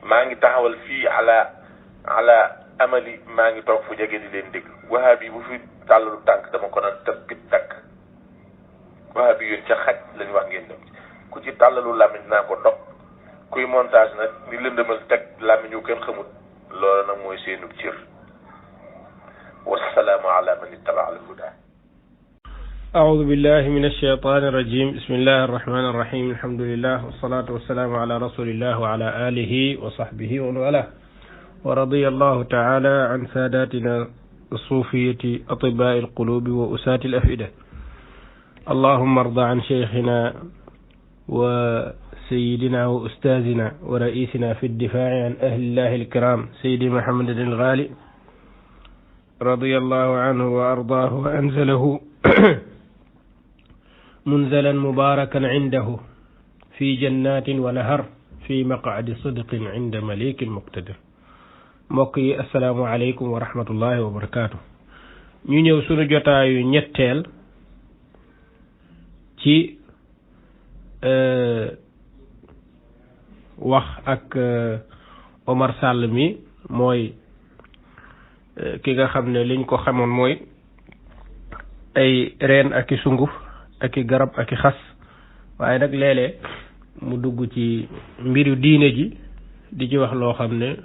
maa ngi taxawal fii ala amali maa ngi toog fu jege di leen dégg wahabi bu fi tàllalu tànk dama ko naan tëppit takk wahabi yoon ca xaj lañu wax ngeen dem ku ci tàllalu làmmiñ naa ko dog kuy montage nag ni lëndëmal teg làmmiñ yu kenn xamul loolu nag mooy seenu cër wassalaamu ala man ittaba al huda أعوذ بالله من الشيطان الرجيم بسم الله الرحمن الرحيم الحمد لله والصلاة والسلام على رسول الله وعلى آله وصحبه ومن والاه ورضي الله تعالى عن ساداتنا الصوفية أطباء القلوب وأساة الأفئدة اللهم ارضى عن شيخنا وسيدنا وأستاذنا ورئيسنا في الدفاع عن أهل الله الكرام سيدي محمد الغالي رضي الله عنه وأرضاه وأنزله منزلا مباركا عنده في جنات ونهر في مقعد صدق عند مليك مقتدر موكي السلام عليكم ورحمة الله وبركاته ñu ñëw sunu jotaayu ñetteel ci wax ak Omar Sall mi mooy ki nga xam ne liñ ko xamoon mooy ay reen ak i sunguf ak i garab ak i xas waaye nag léeg-léeg mu dugg ci mbiru diine ji di ci wax loo xam ne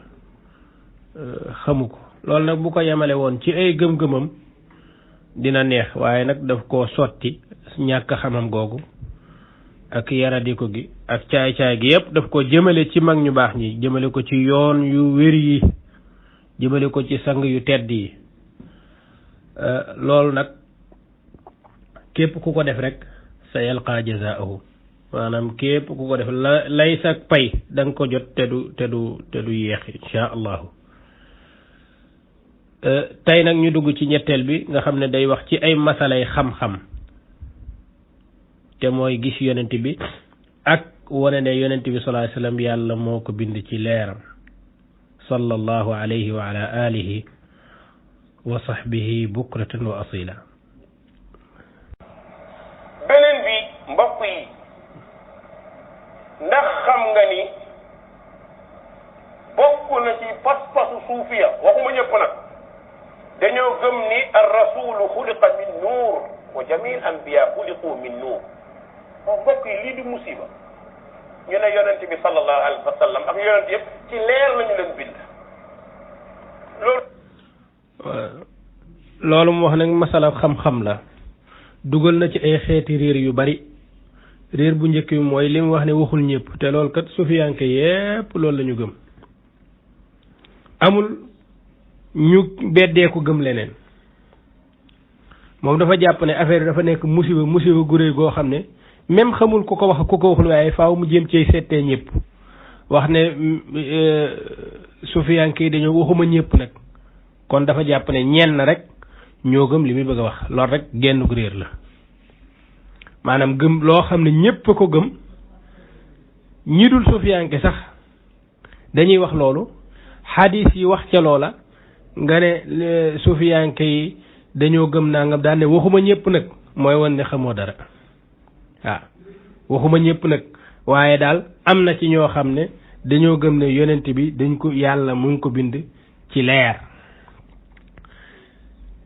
xamu ko loolu nag bu ko yemale woon ci ay gëm-gëmam dina neex waaye nag daf koo sotti ñàkk xamam googu ak yaradiko gi ak caay-caay gi yépp daf ko jëmale ci mag ñu baax ñi jëmale ko ci yoon yu wér yi jëmale ko ci sang yu tedd yi loolu nag képp ku ko def rek sa yalqa jazaahu maanaam képp ku ko def lay sa pay da nga ko jot te du yeex insha allahu tey nag ñu dugg ci ñetteel bi nga xam ne day wax ci ay masalay xam-xam te mooy gis yonent bi ak wane ne yonent bi sallallahu alayhi wasallam yàlla moo ko bind ci leeram sallallahu alayhi wa ala alihi wa sahbihi bukratan wa asila beneen bi mbokk yi ndax xam nga ni bokk na ci pas-pasu suufiya waxuma ñëpp nag dañoo gëm ni ar rasulu xuliqa min nuur wa jamil anbiya xuliqu min nuur moom mbokk yi lii di musiba ñu ne yonent bi sallallahu alayhi wa sallam ak yonent yëpp ci leer lañu leen bind loolu mu wax nag masala xam-xam la dugal na ci ay xeeti réer yu bari réer bu njëkk bi mooy li mu wax ne waxul ñëpp te loolu kat sufiyanke yépp loolu la ñu gëm amul ñu beddee ko gëm leneen moom dafa jàpp ne affaire dafa nekk musiba gu réy goo xam ne même xamul ku ko wax ku ko waxul waaye faaw mu jéem cee seetee ñëpp wax ne sufiyanke yi dañoo waxuma ñëpp nag kon dafa jàpp ne ñenn rek ñoo gëm li muy bëgg a wax loolu rek genn gu réer la maanaam gëm loo xam ne ñëpp ko gëm ñi dul sufiyanke sax dañuy wax loolu xadis yi wax ca loola nga ne sufiyanke yi dañoo gëm nangam daan ne waxuma ñëpp nag mooy wan ne xamoo dara waaw waxuma ñëpp nag waaye daal am na ci ñoo xam ne dañoo gëm ne yonent bi dañ ko yàlla mu ngi ko bind ci leer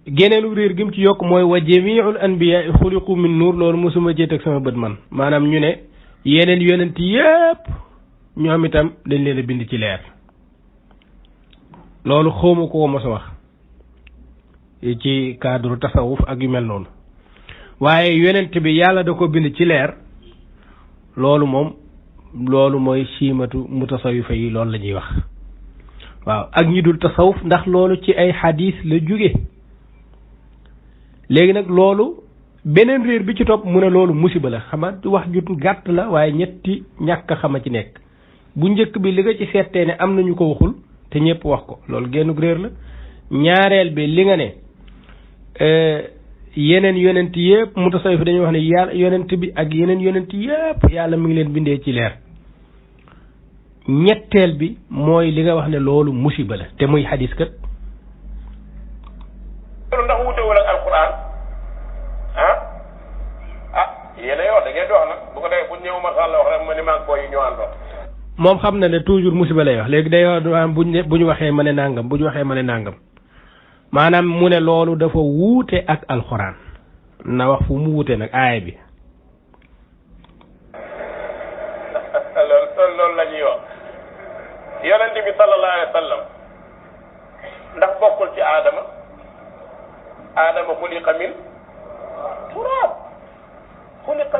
geneenu réer gi mu ci yokk mooy wa jamiul anbiya xuliqu min nuur loolu mosuma jét ak sama bët man maanaam ñu ne yeneen yonent yépp ñoom itam dañ leen a bind ci leer loolu xawma ko mos a wax ci cadre tasawuf ak yu mel noonu waaye yonent bi yàlla da ko bind ci leer loolu moom loolu mooy siimatu mutasawifa yi loolu la ñuy wax waaw ak ñi dul tasawuf ndax loolu ci ay xadis la jóge léegi nag loolu beneen réer bi ci topp mu ne loolu musiba la xama wax ju gàtt la waaye ñetti ñàkk xama ci nekk bu njëkk bi li nga ci seetee ne am nañu ko waxul te ñëpp wax ko loolu génnug réer la ñaareel bi li nga ne yeneen yonent yëpp mutasawif dañuy wax ne yàlla yonent bi ak yeneen yonent yëpp yàlla mu ngi leen bindee ci leer ñetteel bi mooy li nga wax ne loolu musiba la te muy xadis kat ndax wutewul ak alquran yéen a wax da ngeen di wax nag bu ko defee bu ñëw ma sàll wax rek ma ni maag booy yi ñu àndoon moom xam na ne toujours musiba lay wax léegi day wax bu ñu waxee ma ne nàngam bu ñu waxee ma ne nàngam maanaam mu ne loolu dafa wuute ak alxuraan na wax fu mu wuute nag aaya bi. loolu la ñuy wax yonente bi sallallahu alayhi wa sallam ndax bokkul ci aadama xuliqa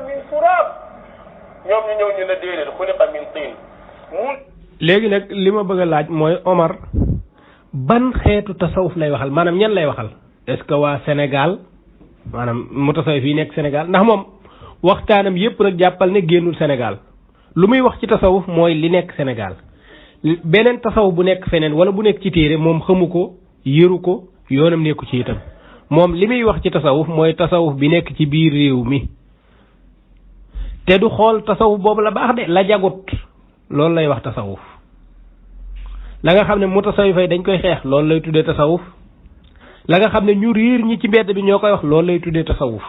min turaab ñoom ñu ñëw ñu ne déedéet xuliqa min tiin léegi nag li ma bëgg a laaj mooy Omar ban xeetu tasawuf lay waxal maanaam ñan lay waxal est-ce que waa Sénégal maanaam mutasawif yi nekk Sénégal ndax moom waxtaanam yépp nag jàppal ne génnul Sénégal lu muy wax ci tasawuf mooy li nekk Sénégal beneen tasawuf bu nekk feneen wala bu nekk ci téere moom xamu ko yëru ko yoonam nekku ci itam moom li muy wax ci tasawuf mooy tasawuf bi nekk ci biir réew mi te du xool tasawuf boobu la baax de la jagut loolu lay wax tasawuf la nga xam ne mutasawif ay dañ koy xeex loolu lay tuddee tasawuf la nga xam ne ñu riir ñi ci mbedd bi ñoo koy wax loolu lay tuddee tasawuf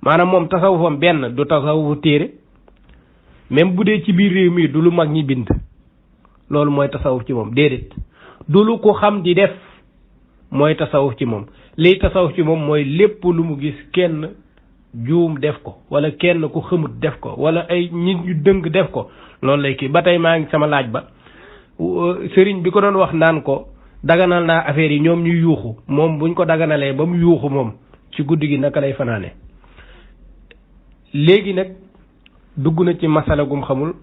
maanaam moom tasawufam benn du tasawufu téere même bu dee ci biir réew mi du lu mag ñi bind loolu mooy tasawuf ci moom déedéet du lu ko xam di def mooy tasawuf ci moom liy tasawuf ci moom mooy lépp lu mu gis kenn juum def ko wala kenn ku xamut def ko wala ay nit ñu dëng def ko loolu lay kii ba tey maa ngi sama laaj ba sëriñ bi ko doon wax naan ko daganal naa affaire yi ñoom ñu yuuxu moom buñ ko daganalee ba mu yuuxu moom ci guddi gi naka lay fanaane léegi nag dugg na ci masala gum xamul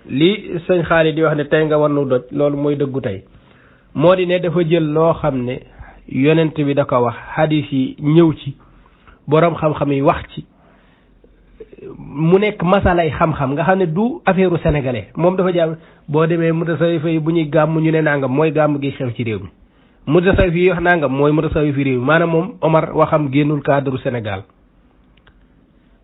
li sëñ Xaalid di wax ne tey nga war nu doj loolu mooy dëggu tey moo di ne dafa jël loo xam ne yonent bi da ko wax hadis yi ñëw ci boroom xam-xam yi wax ci mu nekk masalay xam-xam nga xam ne du affaire u sénégalais moom dafa jàpp boo demee mutasawif yi bu ñuy gàmm ñu ne nangam mooy gàmm gi xew ci réew mi mutasawif yi wax nangam mooy mutasawif yi réew mi maanaam moom Omar waxam génnul cadre Sénégal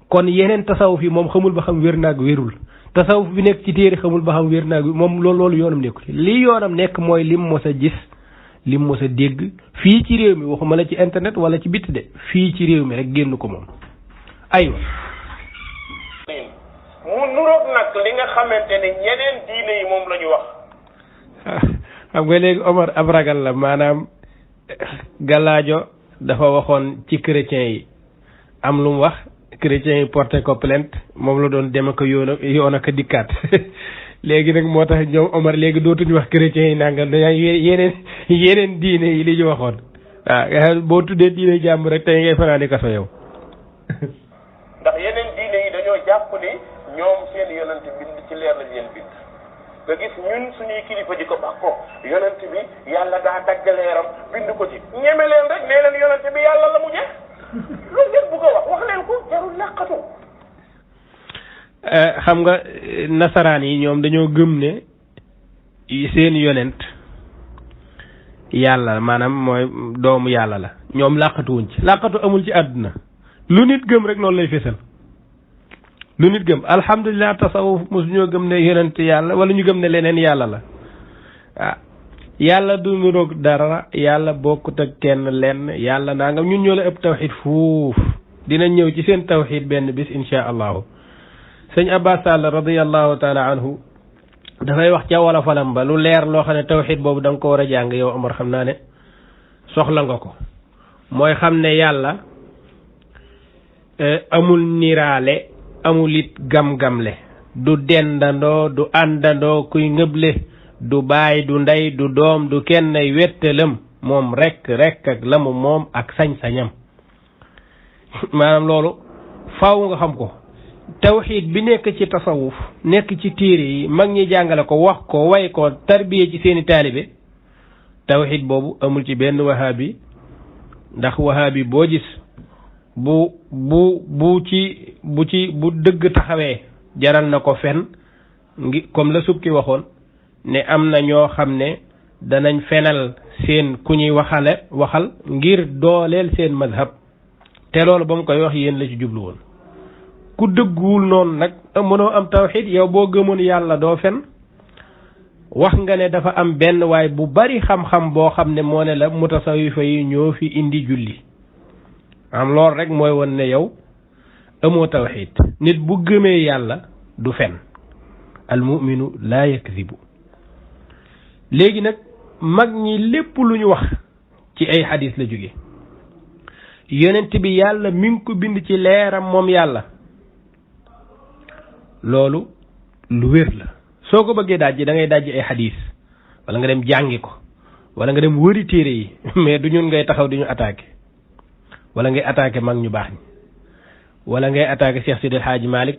kon yeneen tasawuf yi moom xamul ba xam wér naag wérul tasawuf bi nekk ci téere xamul ba xam wér naag moom loolu yoonam nekku ci li yoonam nekk mooy lim mos a gis lim mos a dégg fii ci réew mi waxuma la ci internet wala ci bitt de fii ci réew mi rek génn ko moom aywa mu nuroog nag li nga xamante ne ñeneen diine yi moom la ñu wax xam nga léegi Omar ab ragal la maanaam Gallaajo dafa waxoon ci chrétiens yi am lu mu wax chrétiens yi porté ko plainte moom la doon dem ak yoon ak dikkaat léegi nag moo tax ñoom Omar léegi dootuñu wax chrétiens yi nangam yeneen diine yi li ñu waxoon waaw boo tuddee diine jàmm rek tey ngay fanaani kaso yow ndax yeneen diine yi dañoo jàpp ni ñoom seen yonent bind ci leer lañ leen bind nga gis ñun suñuy kilifa di ko bàkkoo yonent bi yàlla daa dagg leeram bind ko ci ñeme leen rek nee leen yonent bi yàlla la mu jeex loolu ngeen bu ko wax leen ko jarul làqatu xam nga nasaraan yi ñoom dañoo gëm ne seen yonent yàlla maanaam mooy doomu yàlla la ñoom làqatuwuñ ci làqatu amul ci àdduna lu nit gëm rek loolu lay fésal lu nit gëm alhamdulilah tasawuf mosu ñoo gëm ne yonent yàlla wala ñu gëm ne leneen yàlla la ah yàlla du nuroog dara yàlla bokkut ak kenn lenn yàlla naa nga ñun ñoo la ëpp tawxid fuuf dina ñëw ci seen tawxid benn bis insha allahu sëñ Abbas Sall radiyallahu taala anhu dafay wax ca wala falam ba lu leer loo xam ne tawxid boobu da nga ko war a jàng yow Omar xam naa ne soxla nga ko mooy xam ne yàlla amul niraale amul it gam-gamle du dendandoo du àndandoo kuy ngëble du baay du ndey du doom du kenn wettalam moom rek ak lamu moom ak sañ-sañam maanaam loolu faaw nga xam ko tawxiid bi nekk ci tasawuf nekk ci téere yi mag ñi jàngale ko wax ko way ko tarbiye ci seeni taalibe tawxiid boobu amul ci benn wahabi ndax wahabi boo gis bu dëgg taxawee jaral na ko fen ngi comme la subki waxoon ne am na ñoo xam ne danañ fenal seen ku ñuy waxal ngir dooleel seen mazhab te loolu ba mu koy wax yéen la ci jublu woon ku dëgguwul noonu nag mënoo am tawxiid yow boo gëmoon yàlla doo fen wax nga ne dafa am benn waay bu bari xam-xam boo xam ne moo ne la mutasawifa yi ñoo fi indi julli am loolu rek mooy won ne yow amoo tawxiid nit bu gëmee yàlla du fen al muminu laa yakdibu. léegi nag mag ñi lépp lu ñu wax ci ay xadis la jóge yonent bi yàlla mi ngi ko bind ci leeram moom yàlla loolu lu wér la. soo ko bëggee dajji da ngay dajji ay xadis wala nga dem jàngi ko wala nga dem wëri téere yi mais du ñun ngay taxaw di ñu attaqué wala ngay attaqué mag ñu baax ñi wala ngay attaqué Cheikh Sidi El Hadji Malick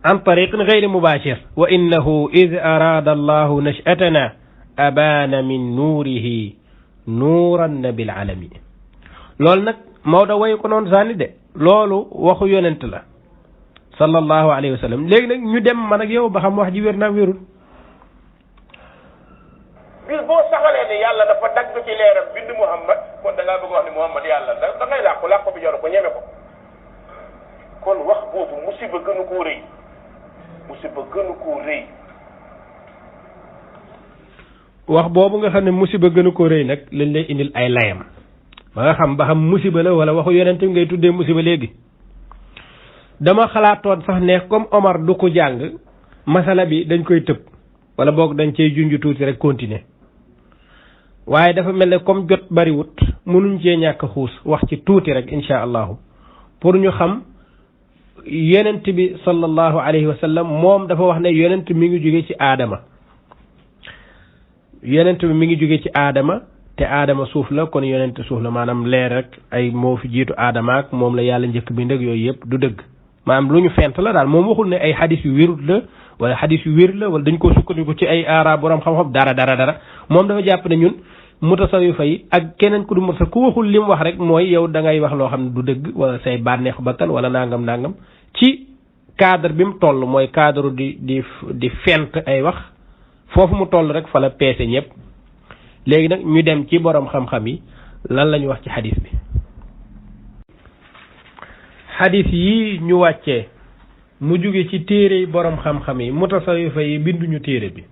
an tariqin gayri mubashir wa innahu id arada allahu nashatana abana min nuurihi nuuran nabil alami. loolu nag Maodo way ko noonu sànni de loolu waxu yonent la sallallahu alayhi wa sallam. léegi nag ñu dem man ak yow ba xam wax ji wér naa wérul. bis boo saxalee ne yàlla dafa dagg ci leeram bind Muhammad kon da ngaa bëgg wax ni Muhammad yàlla da ngay làqu bi joru ko ñeme ko. kon wax boobu musiba gënu koo rëy musiba gënu koo rëy. wax boobu nga xam ne musiba gënu koo rëy nag lañ lay indil ay layam ba nga xam ba xam musiba la wala waxu yonent ngay tuddee musiba léegi. dama xalaatoon sax ne comme Omar du ko jàng masala bi dañ koy tëb wala boog dañ cey junj tuuti rek continuer waaye dafa mel ne comme jot bariwut mënuñ cee ñàkk xuus wax ci tuuti rek insha allahu pour ñu xam yonent bi sallallahu alayhi wa sallam moom dafa wax ne yonent mi ngi jóge ci aadama yonent bi mi ngi jóge ci aadama te aadama suuf la kon yonent suuf la maanaam leer rek ay moo fi jiitu aadama ak moom la yàlla njëkk bi ndëg yooyu yëpp du dëgg maanaam lu ñu fent la daal moom waxul ne ay xadis yu wérut la wala xadis yu wér la wala dañ koo sukkandiku ci ay aara borom xam-xam dara moom dafa jàpp ne ñun mutasawifa yi ak keneen ku du mutasa ku waxul li mu wax rek mooy yow da ngay wax loo xam ne du dëgg wala say bànneexu bakkan wala nangam ci cadre bi mu toll mooy cadre di fent ay wax foofu mu toll rek fa la peese ñëpp. léegi nag ñu dem ci borom xam-xam yi lan la ñu wax ci xadis bi. xadis yi ñu wàccee mu jóge ci téere yi borom xam-xam yi mutasawifa yi binduñu téere bi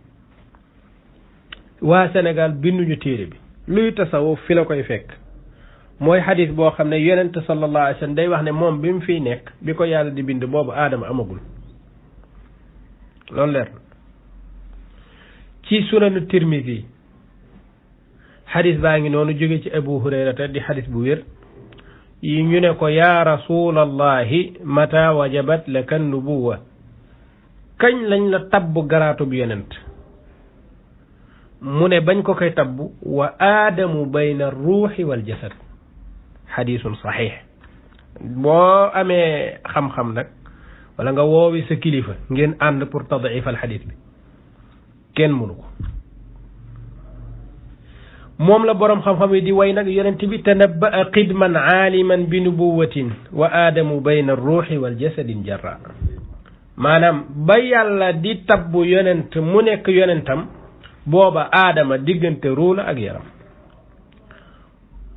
waa Sénégal binduñu téere bi luy tasawuf fi la koy fekk mooy xadis boo xam ne yonent sallallahu alayhi wa sallam day wax ne moom bi mu fiy nekk bi ko yàlla di bind boobu aadama amagul loolu leer na ci sunanu Tirmisi xadis baa ngi noonu jóge ci Abu Hurayrata di xadis bu wér yi ñu ne ko yaa rasulallahi mata wajabat laka nubuwa kañ lañ la tabbu garaatub yonent mu ne bañ ko koy tabbu wa aadamu bayna ruuxi wal jasad xadisun saxiix boo amee xam-xam nag wala nga woowi sa kilifa ngeen ànd pour tadifal xadis bi kenn mënu ko moom la boroom xam-xam yi di way nag yonent bi tanabba'a qidman aaliman bi nubuwatin wa aadamu bayna ruuxi wal jasadin jarra maanaam ba yàlla di tabbu yonent mu nekk yonentam booba aadama diggante ruu la ak yaram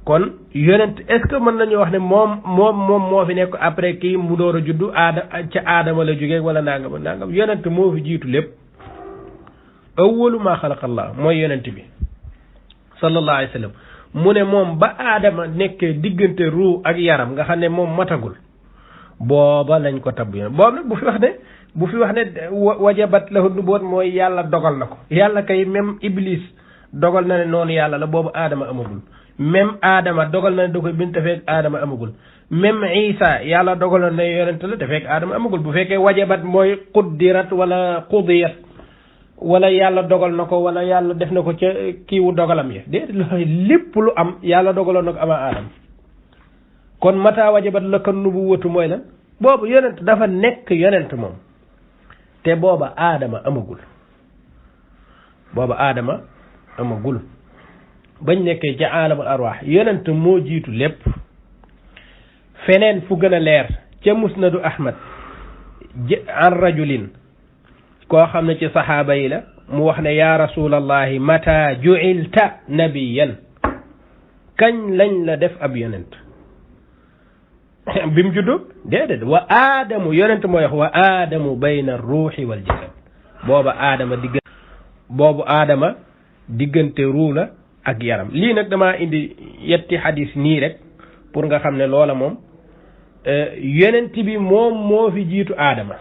kon yonent est-ce que mën nañu wax ne moom moo fi nekk après kii mu door a juddu aadama la jógee wala nangam yonent moo fi jiitu lépp awwalu maa xalaqallah mooy yonent bi sallallahu alayhi wa sallam mu ne moom ba aadama nekkee diggante ruu ak yaram nga xam ne moom matagul booba lañ ko tabb yoon boobu nag bu fi wax ne wajabat lahu nubuwwat mooy yàlla dogal na ko yàlla kay même iblis dogal na ne noonu yàlla la boobu aadama amagul même aadama dogal na ne da koy bind te fekk aadama amagul même isa yàlla dogal na ne yonent la te fekk aadama amagul bu fekkee wajabat mooy quddirat wala qudiyat wala yàlla dogal na ko wala yàlla def na ko ca kiiwu dogalam ya déedéet lépp lu am yàlla dogaloon na ko ama aadama kon mata wajabat laka nubuwwatu mooy lan boobu yonent dafa nekk yonent moom te booba aadama amagul bañ nekkee ca aalamul arwaax yonent moo jiitu lépp feneen fu gën a leer ca musnadu ahmad an rajulin koo xam ne ci saxaaba yi la mu wax ne yaa rasulallahi mata ju'ilta nabiyan kañ lañ la def ab yonent bi mu juddu déedéet wa aadamu yonent mooy wax wa aadamu bayna ruuxi wal jasad boobu aadama diggante ruu la ak yaram lii nag damaa indi yetti xadis nii rek pour nga xam ne loola moom yonent bi moom moo fi jiitu aadama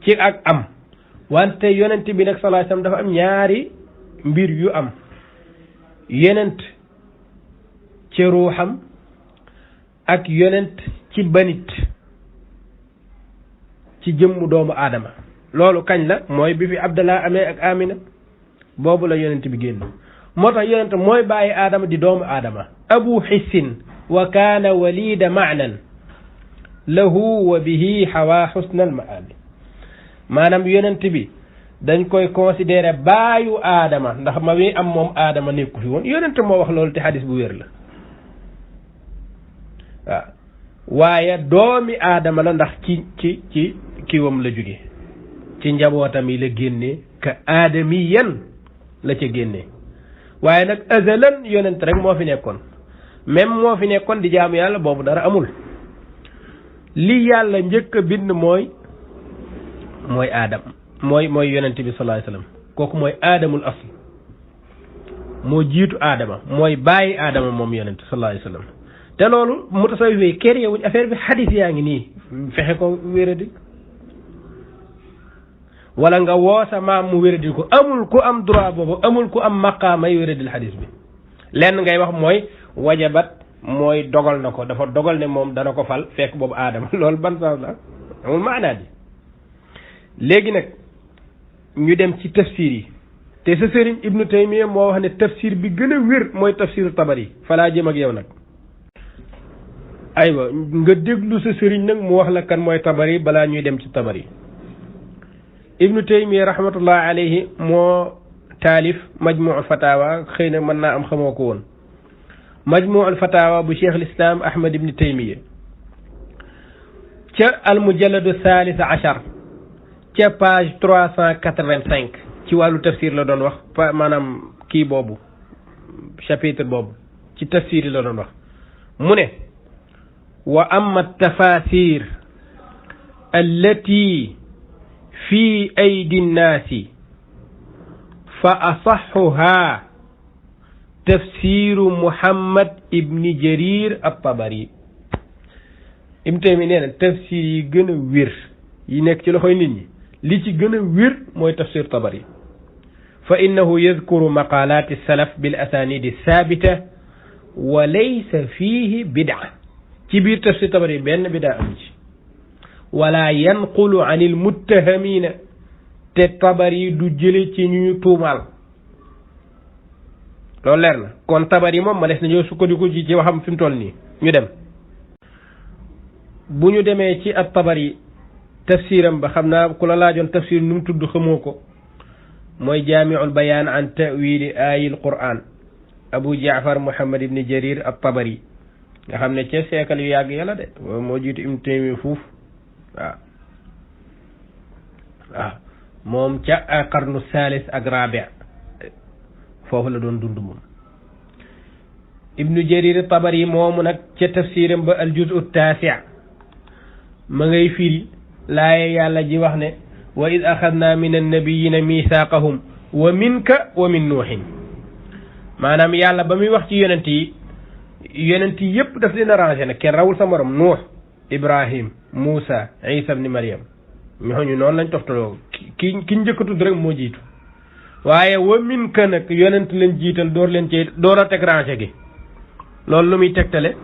ci ak am wante yonent bi nag sallallahu alayhi wasallam dafa am ñaari mbir yu am yonent ci ruuxam ak yonent ci banit ci jëmmu doomu aadama loolu kañ la mooy bi fi Abdallah amee ak Amina boobu la yonent bi génn moo tax yonent mooy bàyyi aadama di doomu aadama abu xissin wa kaana walida maanan lahu wa bihi xawaa xusnal maabi maanaam yonent bi dañ koy considéré baayu aadama ndax ma wi am moom aadama nekku fi woon yonent moo wax loolu te xadis bu wér la waaw waaye doomi aadama la ndax ci kiwam la jóge ci njabootam yi la génnee ka aadamiyan la ca génnee waaye nag azalan yonent rek moo fi nekkoon même moo fi nekkoon di jaamu yàlla boobu dara amul li yàlla njëkk a bind mooy aadam mooy yonent bi sallallahu alayhi wasallam kooku mooy aadamul asl moo jiitu aadama mooy bàyyi aadama moom yonent sallallahu alayhi wasallam te loolu mutasawwif yi kër yewuñ affaire bi xadis yaa ngi nii fexe ko wéradi wala nga woo sa maam mu wéradil ko amul ku am droit boobu amul ku am maqaamay wéradil xadis bi lenn ngay wax mooy wajabat mooy dogal na ko dafa dogal ne moom dana ko fal fekk boobu aadama loolu ban sens la amul maanaa ji léegi nag ñu dem ci tafsir yi te sa sëriñ Ibnu Taymiya moo wax ne tafsir bi gën a wér mooy tafsiru Tabari falaa jëm ak yow nag aywa nga déglu sa sëriñ nag mu wax la kan mooy Tabari balaa ñuy dem ci Tabari Ibnu Taymiya rahmatullahi alayhi moo taalif majmuul fatawa xëy na mën naa am xamoo ko woon majmuul fatawa bu cheikh l'islam Ahmad Ibnu Taymiya ca al mujalladu thalith achar ca page 385 ci wàllu tafsir la doon wax maanaam kii boobu chapitre boobu ci tafsir yi la doon wax mu ne wa amma tafasir allati fi aydi nnaasi fa asaxuha tafsiru Muhammad ibni Jarir at-Tabari Ibn Taymiya nee na tafsir yi gën a wér yi nekk ci loxoy nit ñi li ci gën a wér mooy tafsir Tabari fa innahu yadkuru maqaalaati salaf bil asaanidi saabita wa laysa fiihi bid'a ci biir tafsir Tabari benn bid'a am ci wala yanqulu an il muttahamiina te Tabari du jële ci ñu tuumaal loolu leer na kon Tabari moom ma des na ñoo sukkandiku ci waxam fi mu toll nii ñu dem bu ñu demee ci at Tabari tafsiram ba xam naa ku la laajoon tafsir nu mu tudd xamoo ko mooy jaamiul bayaan an ta'wili aayil Qur'an Abu Jaafar Muhammad ibn Jarir at-Tabari nga xam ne ca siècle yu yàgg yàlla de moo jiitu Ibn Taymiya fuuf waaw moom ca qarnu salis ak rabi foofu la doon dund moom Ibnu Jarir at-Tabari moomu nag ca tafsiram ba al juz'u at-taasi' ma ngay firi laaye yàlla ji wax ne wa id axadna min annabiyina mithaqahum wa minka wa min nuuhin maanaam yàlla ba muy wax ci yonent yi yëpp daf leen arrangé nag kenn rawul sa morom nuux Ibrahim Moussa Isa ibn Maryam ñooñu noonu lañ toftaloo ki njëkk a tudd rek moo jiitu waaye wa minka nag yonent leen jiital door a teg rangé gi loolu lu muy tegtale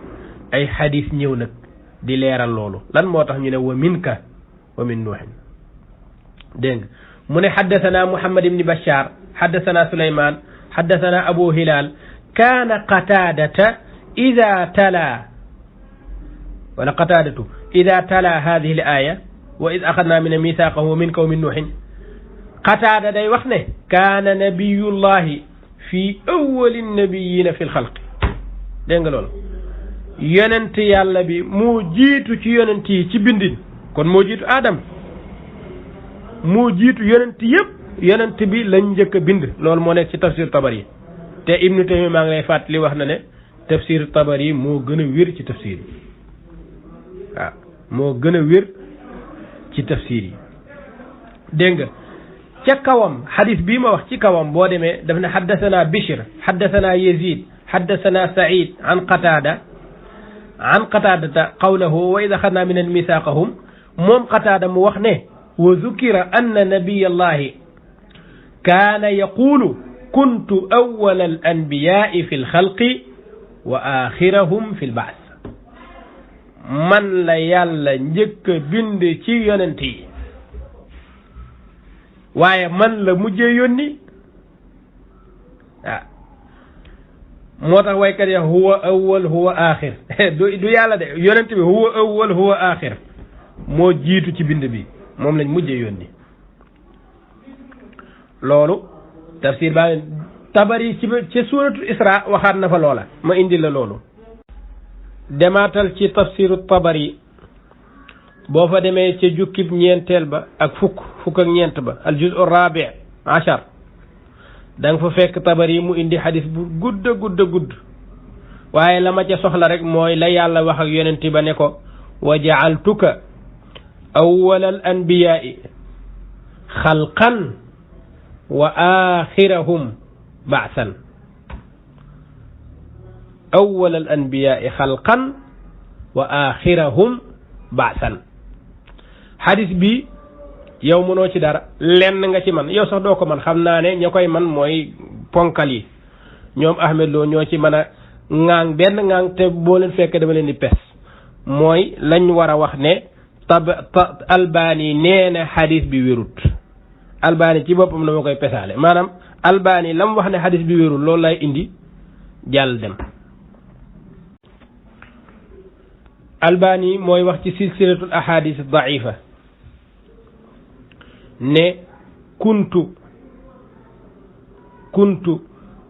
ay xadis ñëw nag di leeral loolu lan moo tax ñu ne wa minka wa min nuuhin dégg nga mu ne xaddathana Muhammad ibni Bashar xaddathana Suleyman xaddathana Abu Hilal kaana qataadata ida tala wala qataadatu ida tala hadihi al aya wa id axadna min mithaqahu wa minka wa min nuuhin qataada day wax ne kaana nabiyullahi fi awwali nabiyina fi lxalqi dégg nga loolu yonent yàlla bi moo jiitu ci yonent yi ci bindin kon moo jiitu Adam moo jiitu yonent yëpp yonent bi lañ njëkk a bind loolu moo nekk ci tafsir Tabari te Ibnu Taymiya maa ngi lay fàttali wax na ne tafsir Tabari moo gën a wér ci tafsir yi waaw moo gën a wér ci tafsir yi dégg nga ca kawam xadis bii ma wax ci kawam boo demee daf ne xaddathana Bishr xaddathana Yazid xaddathana Saïd an Qataadata qawlahu wa id axadna min mithaqahum moom Qataada mu wax ne وذكر أن نبي الله كان يقول كنت أول الأنبياء في الخلق وآخرهم في البعث من لا يالا نجك بند تي يوننتي واye man la mujjé yónni moo tax waykat ya huwa awwal huwa aaxir du yàlla de yonent bi huwa awwal huwa aaxir moo jiitu ci bind bi moom lañ mujjee yónni loolu tafsir baa Tabari ci suuratul Isra waxaat na fa loola ma indi la loolu demaatal ci tafsiru Tabari boo fa demee ca jukkib ñeenteel ba ak fukk ak ñeent ba al juz'u rabi' ashar da nga fa fekk Tabari mu indi xadis bu gudd waaye la ma ca soxla rek mooy la yàlla wax ak yonent ba ne ko wa ja'altuka awwala al anbiya'i xalqan wa axirahum ba'san awwala al anbiya'i xalqan wa axirahum ba'san xadis bi yow mënoo ci dara lenn nga ci man yow sax doo ko man xam naa ne ña koy man mooy ponkal yi ñoom Ahmed Lo ñoo ci mën a ŋaang benn ŋaang te boo leen fekkee dama leen di pes mooy lañ war a wax ne Albani nee na xadis bi wérut Albani ci boppam dama koy pesaale maanaam Albani lam wax ne xadis bi wérut loolu lay indi jàll dem Albani mooy wax ci silsilatul ahadis daifa ne kuntu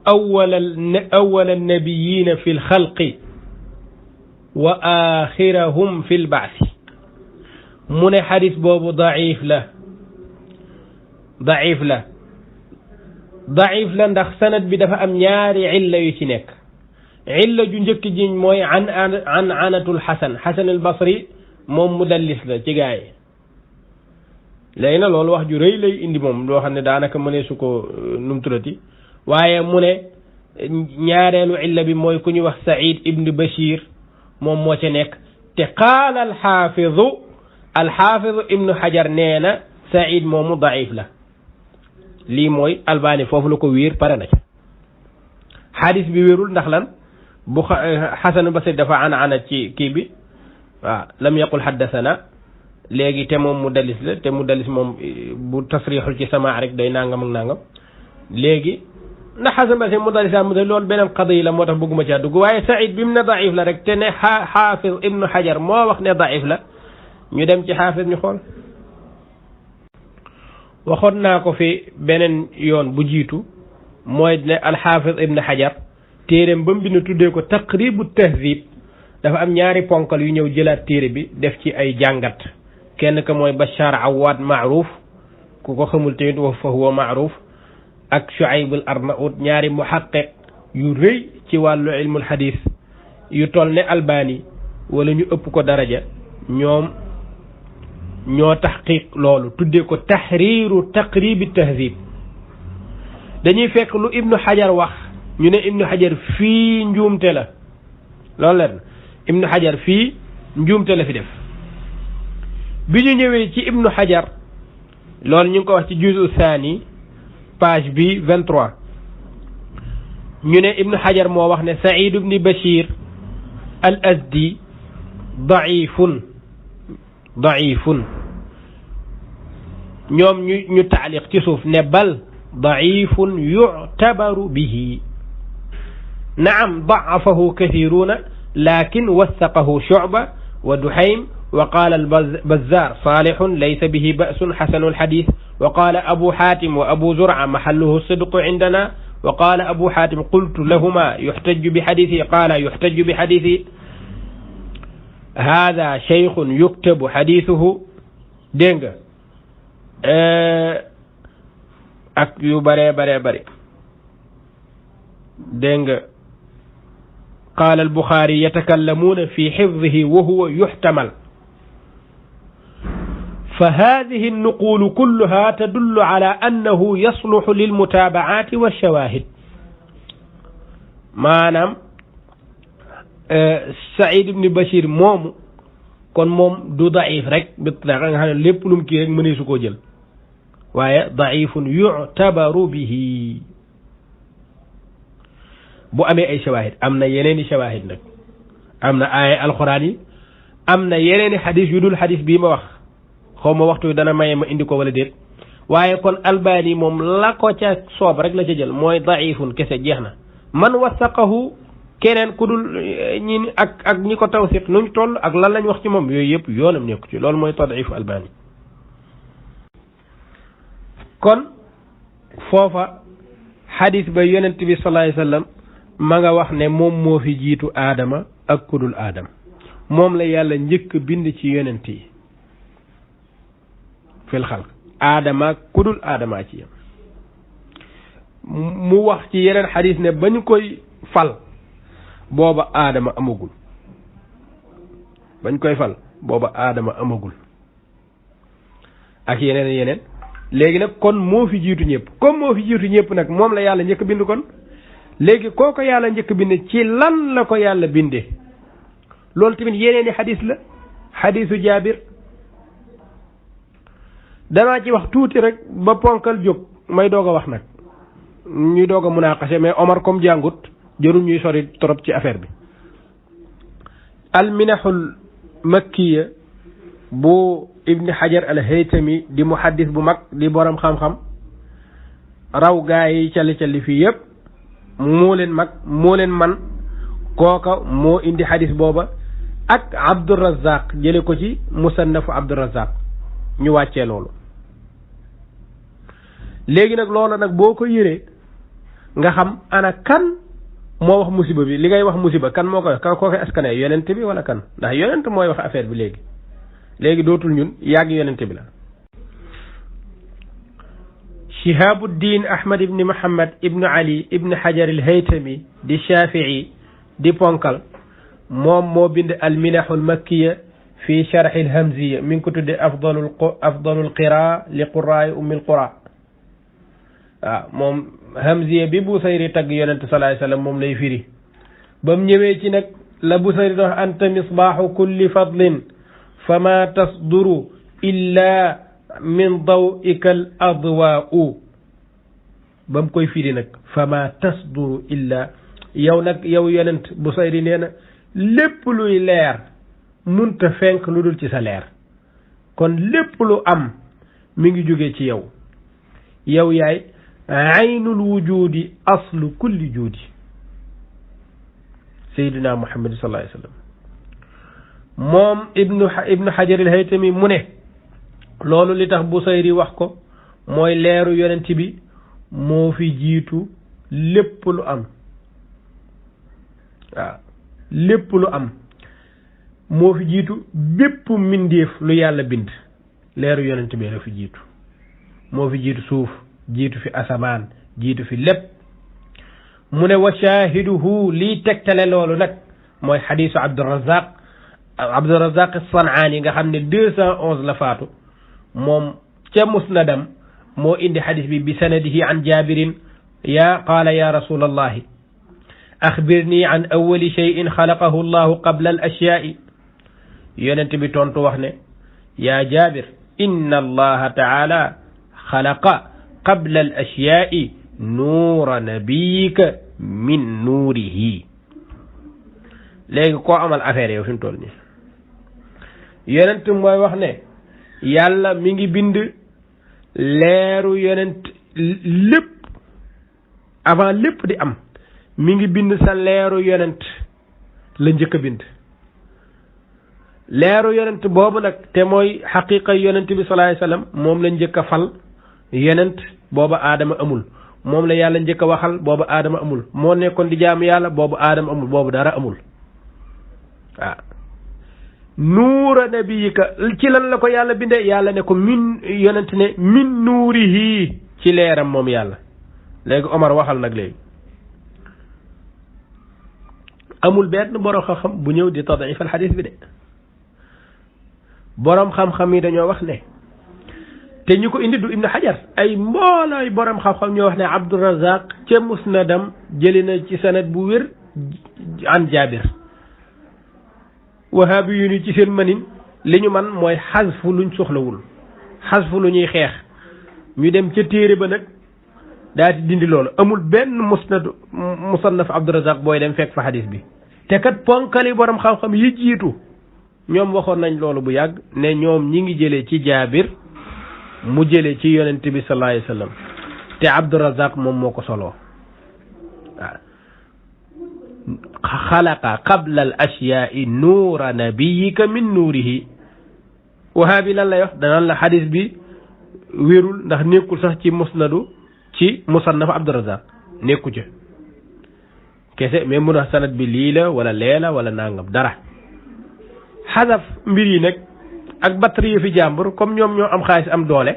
awwala nabiyina fi lxalqi wa axirahum fi lbaasi mu ne xadis boobu daif la ndax sanad bi dafa am ñaari illa yu ci nekk illa ju njëkk jiñ mooy an anatul xasan al basri moom mudallis la ci gaay léegi na loolu wax ju rëy lay indi moom loo xam ne daanaka mënee su ko numturati waaye mu ne ñaareelu illa bi mooy ku ñu wax Saïd ibn Bashir moom moo ca nekk te qaala alxaafidu ibnu Hajar nee na Saïd moomu daif la lii mooy Albani foofu la ko wéer pare na ca xadis bi wérul ndax lan bu Xasan Basri dafa ana ci kii bi waaw lam yaqul haddasana léegi te moom mudallis la te mudallis moom bu tasrixul ci sama rek day nangam ak nangam léegi ndax Xasan Basri mudallis loolu beneen qadiya la moo tax bëgguma caa dugg waaye Saïd bi mu ne daif la rek te ne xaafis ibnu Hajar moo wax ne daif la ñu dem ci xaafis ñu xool waxoon naa ko fi beneen yoon bu jiitu mooy ne alxaafis ibnu Hajar téereem ba mu bind tuddee ko taqribu tahzib dafa am ñaari ponkal yu ñëw jëlaat téere bi def ci ay jàngat kenn ka mooy Bachar Awad Maaruf ku ko xamul tamit wa fa huwa Maaruf ak Shuayb al Arnaout ñaari muhaqqiq yu rëy ci wàllu ilmul hadis yu toll ne Albani wala ñu ëpp ko daraja ñoom ñoo taxqiq loolu tuddee ko tahriru taqribi tahzib dañuy fekk lu Ibnu Hajar wax ñu ne Ibnu Hajar fii njuumte la loolu leen Ibnu Hajar fii njuumte la fi def bi ñu ñëwee ci Ibnu Hajar loolu ñu ngi ko wax ci juzu thani page bi 23 ñu ne Ibnu Hajar moo wax ne Saïd ibn Bashir al Azdi daifun ñoom ñu taaliq ci suuf ne bal daifun yu'tabaru bihi naam da'afahu kathiruna lakin wathaqahu Shu'ba wa Duhaym wa qala al-Bazzar salihun laysa bihi ba'sun hasanul hadith wa qala Abu Hatim wa Abu Zur'a mahalluhu as-sidqu indana wa qala Abu Hatim qultu lahuma yuhtajju bi hadithi qala yuhtajju bi hadithi hada shaykhun yuktabu hadithuhu dégg nga ak yu bare dégg nga قال البخاري يتكلمون في حفظه وهو يحتمل فهذه النقول كلها تدل على أنه يصلح للمتابعات والشواهد maanaam Saïd ibn Bashir moomu kon moom du daif rek bi nga xam ne lépp lu mu kii rek mënee su koo jël waaye daifun yu'tabaru bihi bu amee ay shawahid am na yeneen i shawahid nag am na aaya alxuraan yi am na yeneen i xadis yu dul xadis bii ma wax xaw ma waxtu dana maye ma indi ko wala déet waaye kon albani moom la ko ca soob rek la ca jël mooy daifun kese jeex na man wasaqahu keneen ku dul ñi ak ñi ko tawsiq nuñ toll ak lan lañ wax ci moom yooyu yëpp yoonam nekku ci loolu mooy tadif albani kon foofa xadis ba yonent bi sallallahu alayhi wasallam ma nga wax ne moom moo fi jiitu aadama ak ku dul aadama moom la yàlla njëkk bind ci yonent yi fil xalq aadama ak ku dul aadama ci yam mu wax ci yeneen xadis ne ba ñu koy fal booba aadama amagul bañ koy fal booba aadama amagul ak yeneen léegi nag kon moo fi jiitu ñëpp comme moo fi jiitu ñëpp nag moom la yàlla njëkk bind kon léegi kooko yàlla njëkk bind ci lan la ko yàlla bindee loolu tamit yeneen i xadis la xadisu jaabir danaa ci wax tuuti rek ba ponkal jóg may doog a wax nag ñuy doog a munaqashe mais Omar comme jàngut jërul ñuy sori trop ci affaire bi alminahul makkiya bu ibni hajar al haytami di muhaddis bu mag di borom xam-xam raw gaa yi calli fii yëpp moo leen mag moo leen man kooka moo indi xadis booba ak Abdurazaq jële ko ci musannafu Abdurazaq ñu wàccee loolu léegi nag loola nag boo ko yëree nga xam ana kan moo wax musiba bi li ngay wax musiba kan moo koy wax kan koo koy askane yonent bi wala kan ndax yonent mooy wax affaire bi léegi dootul ñun yàgg yonent bi la Shihabuddin Ahmad ibni Muhammad ibnu Ali ibnu Hajar al-Haytami di Shafii di ponkal moom moo bind alminahul makkiya fi sharh al-Hamziya mi ngi ko tudde afdalul qira li qurra'i ummil qura waaw moom Hamziya bi Busayri tagg yonent sallallahu alayhi wasallam moom lay firi ba mu ñëwee ci nag la Busayri dox anta misbaahu kulli fadlin fama tasduru illa min daw'ika al adwaa'u ba mu koy firi nag fama tasduru illa yow nag yow yonent Busayri nee na lépp luy leer munta fenk lu dul ci sa leer kon lépp lu am mi ngi jóge ci yow yaay aynul wujudi aslu kulli juudi sayyidina Muhammad sallallahu alayhi wasallam moom ibnu Hajar al-Haytami mu ne loolu li tax Busayri wax ko mooy leeru yonent bi moo fi jiitu lépp lu am waaw lépp lu am moo fi jiitu bépp mbindeef lu yàlla bind leeru yonent bi la fi jiitu moo fi jiitu suuf jiitu fi asamaan jiitu fi lépp mu ne wa shaahiduhu lii tegtale loolu nag mooy xadiisu Abdurazaq as-San'aani nga xam ne 211 la faatu moom ca musnadam moo indi xadis bi sanadihi an jaabirin qaala ya rasulallahi axbirni an awwali shay'in xalaqahu allahu qabla al ashyaa'i yonent bi tontu wax ne yaa jaabir inna allaha taala xalaqa qabla al ashyaa'i nuura nabiyika min nuurihi léegi koo amal affaire yow fi mu toll nii yonent mooy wax ne yàlla mi ngi bind leeru yonent lépp avant lépp di am mi ngi bind sa leeru yonent la njëkk a bind leeru yonent boobu nag te mooy xaqiqa yonent bi sallallahu alayhi wasallam moom la njëkk a fal yonent booba aadama amul moom la yàlla njëkk a waxal booba aadama amul moo nekkoon di jaamu yàlla boobu aadama amul boobu dara amul waaw nuura nabiyika ci lan la ko yàlla bindee yàlla ne ko min yonent ne min nuurihi ci leeram moom yàlla léegi Omar waxal nag léegi amul benn borom xam-xam bu ñëw di tadif al xadis bi de borom xam-xam yi dañoo wax ne te ñu ko indi du Ibn Hajar ay mboolooy borom xam-xam ñoo wax ne Abdurazaq ca musnadam jëli na ci sanad bu wér an Jaabir wahaabi yu ni ci seen manin li ñu man mooy xasfu luñ soxlawul xasfu lu ñuy xeex ñu dem ca téere ba nag daa di dindi loolu amul benn musannaf Abdurazaq booy dem fekk fa xadis bi te kat ponkali borom xam-xam yi jiitu ñoom waxoon nañ loolu bu yàgg ne ñoom ñi ngi jëlee ci Jaabir mu jëlee ci yonent bi sallallahu alayhi wa sallam te Abdurazaq moom moo ko soloo waaw xalaqa qabla al ashyaai nuura nabiyika min nuurihi wahaabi lan lay wax danaan la xadis bi wérul ndax nekkul sax ci musannaf Abdurazaq nekku ca kese mais mun a sanad bi lii la wala leela wala nangam dara xasaf mbir yi nag ak batterie fi jàmbur comme ñoom ñoo am xaalis am doole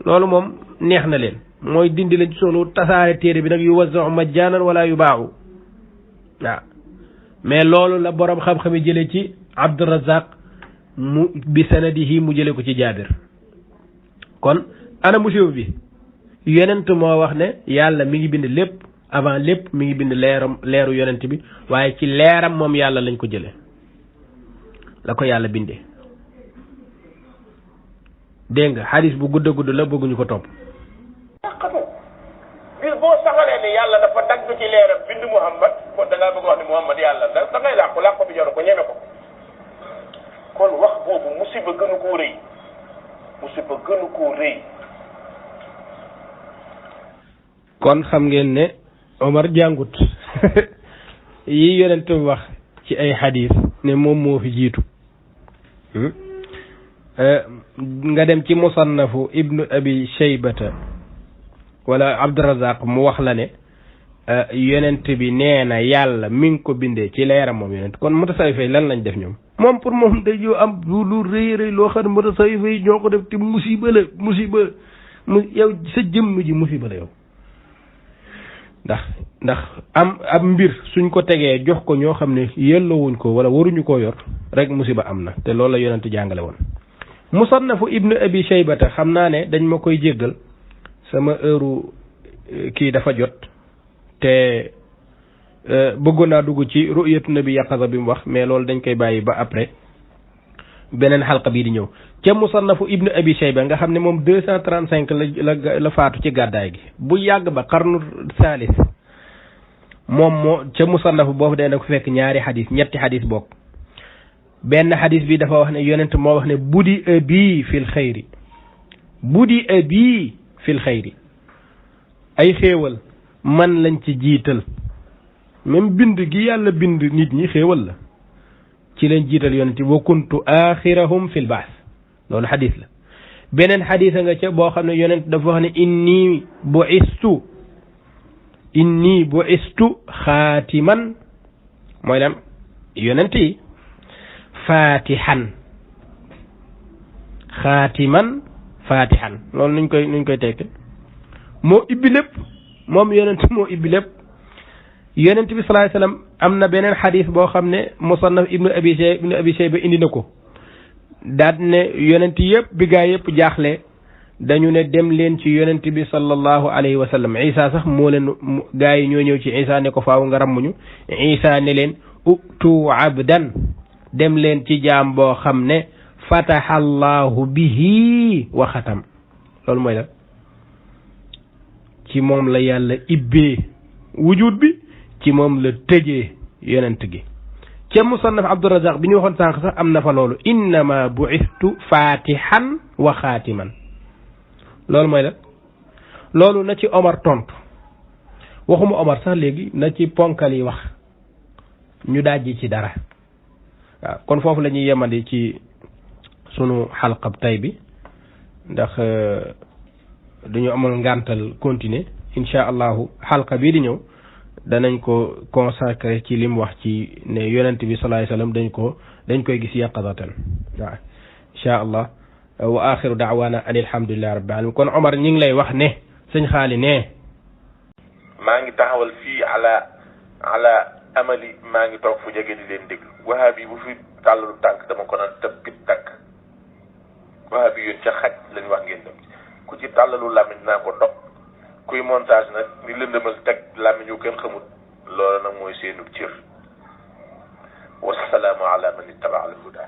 loolu moom neex na leen mooy dindi lañ solu tasaare téere bi nag yu wazza'u majjaanan wala yu baaxu waaw mais loolu la borom xam-xam yi jëlee ci Abdurazaq mu bi sanadihi mu jëlee ko ci Jaabir kon ana musiba bi yonent moo wax ne yàlla mi ngi bind lépp avant lépp mi ngi bind leeru yonent bi waaye ci leeram moom yàlla lañ ko jëlee la ko yàlla bindee dégg nga xadis bu gudd a gudd la bëgguñu ko topp. bis boo saxalee ni yàlla dafa dagg ci leeram bind Muhammad kon da ngaa bëgg wax ni Muhammad yàlla da ngay làqu bi jox ko ñeme ko kon wax boobu musiba gënu koo rëy musiba gënu koo rëy. kon xam ngeen ne Omar jàngut yi yonent bi wax ci ay xadis ne moom moo fi jiitu nga dem ci musannafu ibnu abi shaybata wala Abdurazaq mu wax la ne yonent bi nee na yàlla mi ngi ko bindee ci leeram moom yonent kon mutasawwifa lan lañ def ñoom moom pour moom day yoo am lu rëy rëy loo xam ne mutasawwifa yi ñoo ko def te musiba yow sa jëmm ji musiba la yow ndax am mbir suñ ko tegee jox ko ñoo xam ne yelloowuñ ko wala waruñu koo yor rek musiba am na te loolu la yonent jàngale woon musannafu ibnu abi shaybata xam naa ne dañ ma koy jéggal sama heure kii dafa jot te bëggoon naa dugg ci ru'yatu nabi yaqaza bi mu wax mais loolu dañ koy bàyyi ba après beneen xalqa bii di ñëw ca musannafu ibnu abi shayba nga xam ne moom 235 la faatu ci gàddaay gi bu yàgg ba qarnu saalis moom moo ca musannafu boobu dana ko fekk ñetti xadis bokk benn xadis bi dafa wax ne yonent moo wax ne budi abi fil xayri ay xéewal man lañ ci jiital même bind gi yàlla bind nit ñi xéewal la ci leen jiital yonent wa kuntu axirahum fil baas loolu xadis la beneen xadis nga ca boo xam ne yonent dafa wax ne inni bu'istu xaatiman mooy lan yonent yi fatihan loolu nuñ koy tekk moo ibbi lépp moom yonent moo ibbi lépp yonent bi sallallahu alayhi wasallam am na beneen xadis boo xam ne musannaf ibnu abi shayba indi na ko daat ne yonent yëpp bi gaa yëpp jaaxle dañu ne dem leen ci yonent bi sallallahu alayhi wa sallam isa sax moo leen gaa yi ñoo ñëw ci isa ne ko faaw nga rammuñu isa ne leen utu abdan dem leen ci jaam boo xam ne fataha allahu bihi wa xatam loolu mooy la ci moom la yàlla ibbee wujud bi ci moom la tëjee yonent gi ca musannaf Abdurazaq bi ñu waxoon sànq sax am na fa loolu innama bu'istu fatihan wa xaatiman loolu mooy la loolu na ci Omar tontu waxuma Omar sax léegi na ci ponkal yi wax ñu dajji ci dara waaw kon foofu la ñuy yemandi ci sunu xalqab tay bi ndax dañu amoon ngàntal continuer insha allahu xalqa bii di ñëw danañ ko consacré ci lim wax ci ne yonent bi sallallahu alayhi wasallam dañ koy gis yaqazatan waaw insha allah wa axiru da'wana an alhamdulillahi rabbil alamin kon Omar ñi ngi lay wax ne sëñ xaali ne maa ngi taxawal fii ala amali maa ngi toog fu jege di leen déglu wahabi bu fi tàllalu tànk dama ko naan tëbbit tànk wahabi yoon ca xaj lañ wax ngeen dem ku ci tàllalu làmmiñ naa ko dog kuy montage nag ni lëndëmal teg làmmiñ yu kenn xamut loolu nag mooy seenu cër wasalaamu ala man ittaba al huda